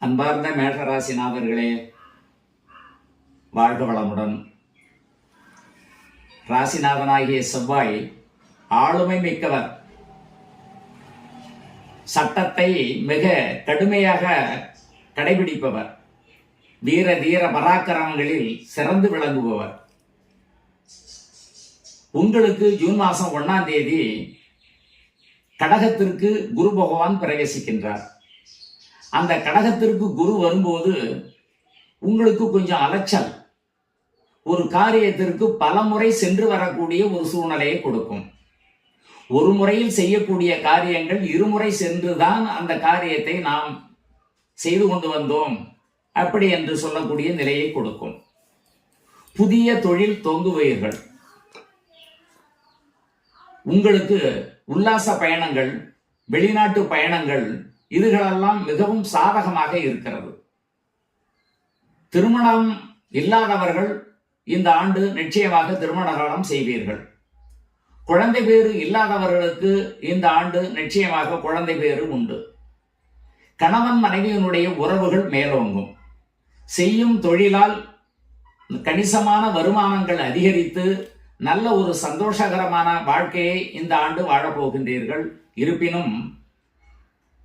அன்பார்ந்த மேஷராசிநாதர்களே, வாழ்க வளமுடன். ராசிநாதனாகிய செவ்வாய் ஆளுமை மிக்கவர். சட்டத்தை மிக கடுமையாக கடைபிடிப்பவர். வீர தீர பராக்கிரமங்களில் சிறந்து விளங்குபவர். உங்களுக்கு ஜூன் மாதம் 1ஆம் தேதி கடகத்திற்கு குரு பகவான் பிரவேசிக்கின்றார். அந்த கடகத்திற்கு குரு வரும்போது உங்களுக்கு கொஞ்சம் அலைச்சல், ஒரு காரியத்திற்கு பல முறை சென்று வரக்கூடிய ஒரு சூழ்நிலையை கொடுக்கும். ஒரு முறையில் செய்யக்கூடிய காரியங்கள் இருமுறை சென்றுதான் அந்த காரியத்தை நாம் செய்து கொண்டு வந்தோம் அப்படி என்று சொல்லக்கூடிய நிலையை கொடுக்கும். புதிய தொழில் துவங்குவீர்கள். உங்களுக்கு உல்லாச பயணங்கள், வெளிநாட்டு பயணங்கள், இதுகளெல்லாம் மிகவும் சாதகமாக இருக்கிறது. திருமணம் இல்லாதவர்கள் இந்த ஆண்டு நிச்சயமாக திருமண காலம் செய்வீர்கள். குழந்தை பேறு இல்லாதவர்களுக்கு இந்த ஆண்டு நிச்சயமாக குழந்தை பேறு உண்டு. கணவன் மனைவியினுடைய உறவுகள் மேலோங்கும். செய்யும் தொழிலால் கணிசமான வருமானங்கள் அதிகரித்து நல்ல ஒரு சந்தோஷகரமான வாழ்க்கையை இந்த ஆண்டு வாழப்போகின்றீர்கள். இருப்பினும்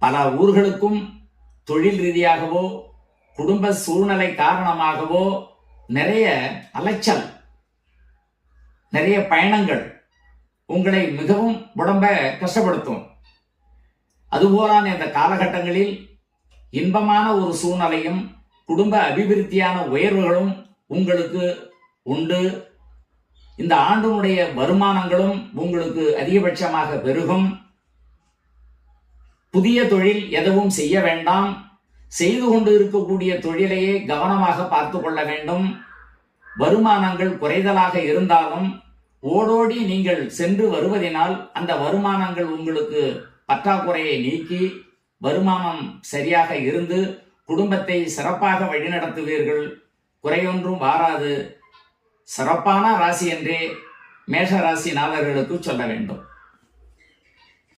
பல ஊர்களுக்கும் தொழில் ரீதியாகவோ குடும்ப சூழ்நிலை காரணமாகவோ நிறைய அலைச்சல், நிறைய பயணங்கள் உங்களை மிகவும் உடம்ப கஷ்டப்படுத்தும். அதுபோலான இந்த காலகட்டங்களில் இன்பமான ஒரு சூழ்நிலையும் குடும்ப அபிவிருத்தியான உயர்வுகளும் உங்களுக்கு உண்டு. இந்த ஆண்டினுடைய வருமானங்களும் உங்களுக்கு அதிகபட்சமாக பெருகும். புதிய தொழில் எதுவும் செய்ய வேண்டாம். செய்து கொண்டு இருக்கக்கூடிய தொழிலையே கவனமாக பார்த்து கொள்ள வேண்டும். வருமானங்கள் குறைதலாக இருந்தாலும் ஓடோடி நீங்கள் சென்று வருவதனால் அந்த வருமானங்கள் உங்களுக்கு பற்றாக்குறையை நீக்கி வருமானம் சரியாக இருந்து குடும்பத்தை சிறப்பாக வழிநடத்துவீர்கள். குறையொன்றும் வாராது. சிறப்பான ராசி என்றே மேஷ ராசிநாதர்களுக்கு சொல்ல வேண்டும்.